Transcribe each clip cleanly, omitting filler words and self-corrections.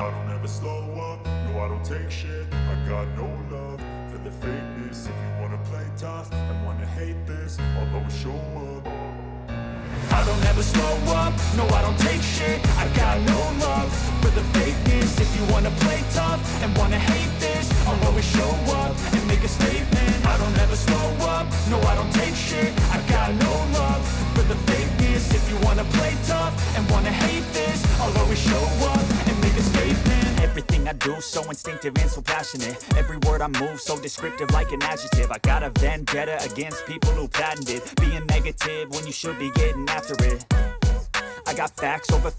I don't ever slow up, no I don't take shit. I got no love for the fakeness. If you wanna play tough and wanna hate this, I'll always show up. I don't ever slow up, no I don't take shit. I got no love for the fakeness. If you wanna play tough and wanna hate this, I'll always show up and make a statement. I don't ever slow up, no I don't take shit. I got no love for the fakeness. If you wanna play tough and wanna hate this, I'll always show up and make a statement. Everything I do so instinctive and so passionate. Every word I move so descriptive like an adjective. I got a vendetta against people who patented being negative when you should be getting after it. I got facts over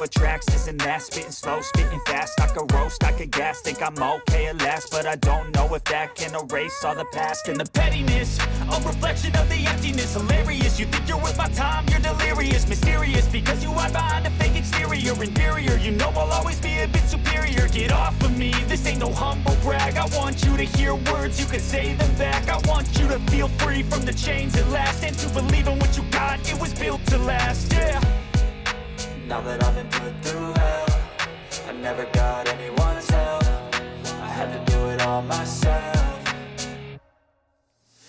tracks, this and that. Spitting slow, spitting fast. I could roast, I could gas. Think I'm okay at last, but I don't know if that can erase all the past. And the pettiness, a reflection of the emptiness. Hilarious, you think you're worth my time, you're delirious. Mysterious, because you hide behind a fake exterior. Inferior, you know I'll always be a bit superior. Get off of me, this ain't no humble brag. I want you to hear words, you can say them back. I want you to feel free from the chains at last, and to believe in what you got, it was built to last, yeah. Now that I've been put through hell, I never got anyone's help. I had to do it all myself.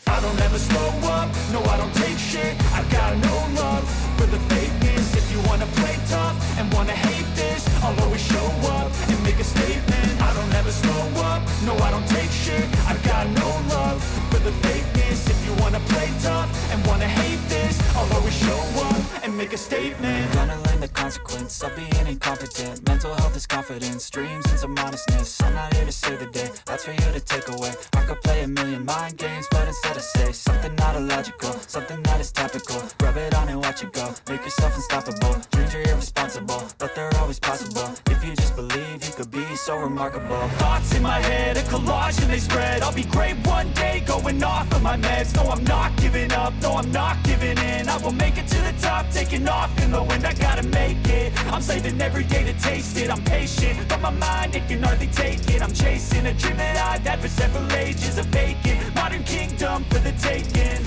I don't ever slow up, no I don't take shit. I got no love for the fakeness. If you wanna play tough and wanna hate this, I'll always show up and make a statement. I don't ever slow up, no I don't take shit. I got no love for the fakeness. If you wanna play tough and wanna hate this, I'll always show up and make a statement. Gonna learn the consequence of being incompetent. Mental health is confidence, dreams and some honestness. I'm not here to save the day, that's for you to take away. I could play a million mind games, but instead I say something not illogical, something that is topical. Rub it on and watch it go, make yourself unstoppable. Dreams are irresponsible, but they're always possible. If you just believe, you could be so remarkable. Thoughts in my head, a collage and they spread. I'll be great one day, going off of my meds. No, I'm not giving up, no, I'm not giving in. I will make it to the top, taking off in the wind. I gotta make it, I'm saving every day to taste it. I'm patient, but my mind, it can hardly take it. I'm chasing a dream that I've had for several ages. A vacant, modern kingdom for the taking.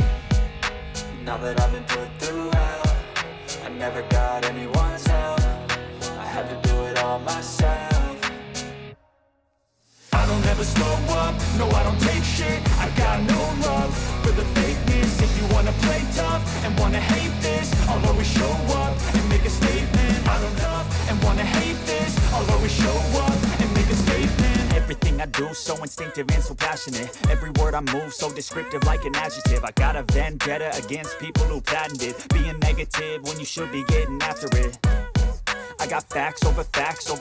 Now that I've been put through hell, I never got anyone's help. I had to do it all myself. I don't ever slow up, no I don't take shit. I got no love for the fakeness. If you wanna play tough and wanna hate this, I'll always show up and make a statement. I don't love and wanna hate this, I'll always show up and make a statement. Everything I do so instinctive and so passionate. Every word I move so descriptive like an adjective. I got a vendetta against people who patented being negative when you should be getting after it. I got facts over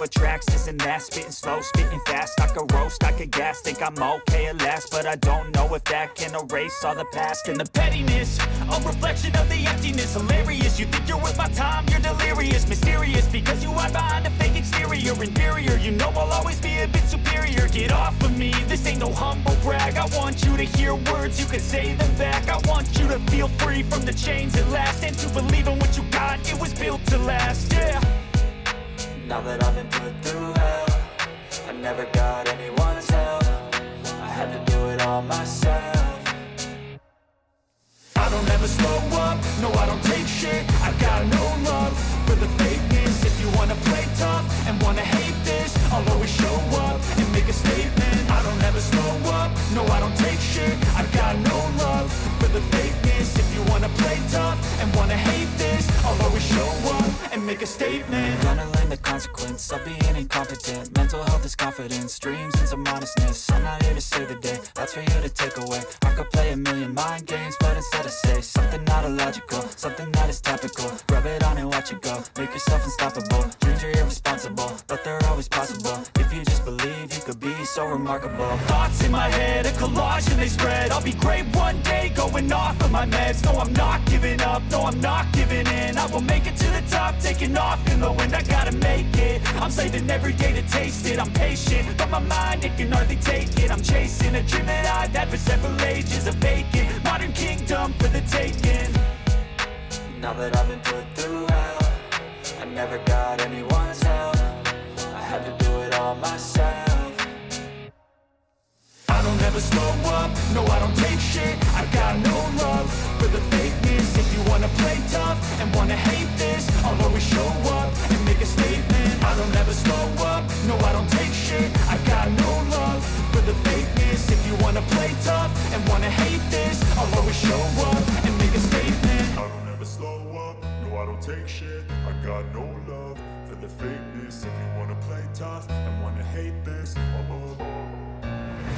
tracks, this and that. Spitting slow, spitting fast. I could roast, I could gas. Think I'm okay at last, but I don't know if that can erase all the past. And the pettiness, a reflection of the emptiness. Hilarious, you think you're worth my time, you're delirious. Mysterious, because you hide behind a fake exterior. Inferior, you know I'll always be a bit superior. Get off of me, this ain't no humble brag. I want you to hear words, you can say them back. I want you to feel free from the chains at last, and to believe in what you got, it was built to last, yeah. Now that I've been put through hell, I never got anyone's help. I had to do it all myself. I don't ever slow up, no I don't take shit. I got no love for the fakeness. If you wanna play tough and wanna hate this, I'll always show up and make a statement. I don't ever slow up, no I don't take shit. I got no love for the fakeness. If you wanna play tough and wanna hate this, I'll always show up and make a statement. Gonna learn the consequence of being incompetent. Mental health is confidence, dreams and some honestness. I'm not here to save the day, that's for you to take away. I could play a million mind games, but instead I say something not illogical, something that is topical. Rub it on and watch it go, make yourself unstoppable. Dreams are irresponsible, but they're always possible. If you just believe, you could be so remarkable. Thoughts in my head, a collage and they spread. I'll be great one day, going off of my meds. No, I'm not giving up, no, I'm not giving in. I will make it to the top, taking off in the wind. I gotta make it, I'm saving every day to taste it. I'm patient, but my mind, it can hardly take it. I'm chasing a dream that I've had for several ages. A vacant, modern kingdom for the taking. Now that I've been put through hell, I never got anyone's help. I had to do it all myself. I don't ever slow up, no I don't take shit. I got no love for the fakeness. If you wanna play tough and wanna hate this, I'll always show up and make a statement. I don't ever slow up, no I tough and wanna hate this.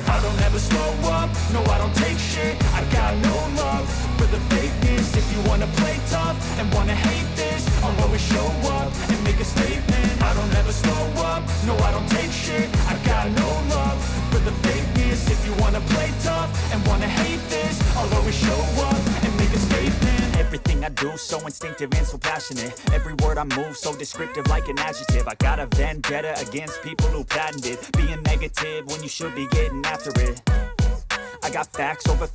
I don't ever slow up, no I don't take shit. I got no love for the fakeness. If you wanna play tough and wanna hate this, I'll always show up and make a statement. I don't ever slow up, no I don't take shit. I got no love for the fakeness. If you wanna play tough and wanna hate this, I'll always show up and make a statement. Everything I do so instinctive and so passionate. Every word I move so descriptive like an adjective. I got a vendetta against people who patented being negative when you should be getting after it. I got facts over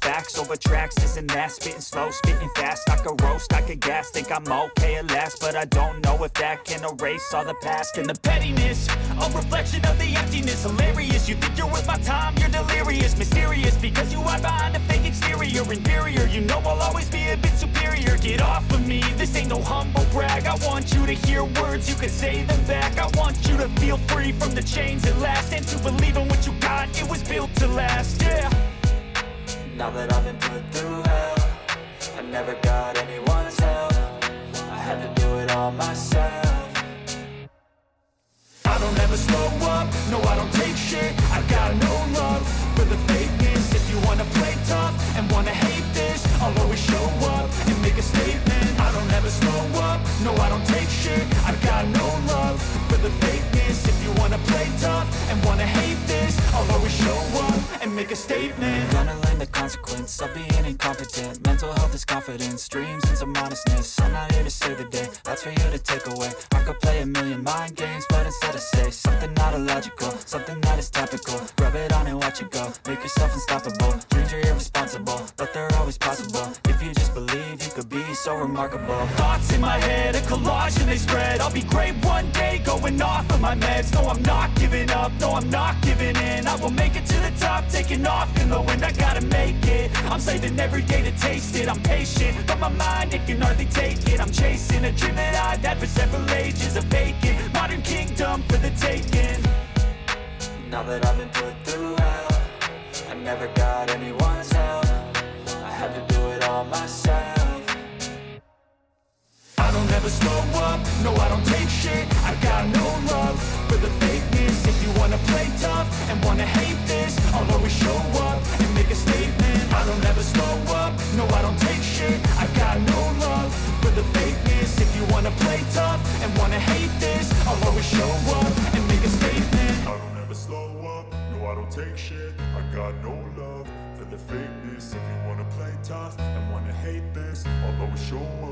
tracks, this and that. Spitting slow, spitting fast. I could roast, I could gas. Think I'm okay at last, but I don't know if that can erase all the past. And the pettiness, a reflection of the emptiness. Hilarious, you think you're worth my time, you're delirious. Mysterious, because you hide behind a fake exterior. Inferior, you know I'll always be a bit superior. Get off of me, this ain't no humble brag. I want you to hear words, you can say them back. I want you to feel free from the chains at last, and to believe in what you got, it was built to last, yeah. Now that I've been put through hell, I never got anyone's help. I had to do it all myself. I don't ever slow up, no I don't take shit. I got no love for the fakeness. If you wanna play tough and wanna hate this, I'll always show up and make a statement. I don't ever slow up, no I don't take shit. I got no love for the fakeness. If you wanna play tough and wanna hate this, I'll always show up and make a statement. Gonna learn the consequence of being incompetent. Mental health is confidence, dreams and some honestness. I'm not here to save the day, that's for you to take away. I could play a million mind games, but instead I say something not illogical, something that is topical. Rub it on and watch it go, make yourself unstoppable. Dreams are irresponsible, but they're always possible. If you just believe, you could be so remarkable. Thoughts in my head, a collage and they spread. I'll be great one day, going off of my meds. No, I'm not giving up, no, I'm not giving in. I will make it to the top, taking off in the wind. I gotta make it, I'm saving every day to taste it. I'm patient, but my mind, it can hardly take it. I'm chasing a dream that I've had for several ages. A vacant, modern kingdom for the taking. Now that I've been put through hell, I never got anyone's help. I had to do it all myself. I don't ever slow up, no I don't take shit. I got no love for the fakeness. If you wanna play tough and wanna hate this, I'll always show up and make a statement. I don't ever slow up, no I don't take shit. I got no love for the fakeness. If you wanna play tough and wanna hate this, I'll always show up and make a statement. I don't ever slow up, no I don't take shit. I got no love for the fakeness. If you wanna play tough and wanna hate this, I'll always show up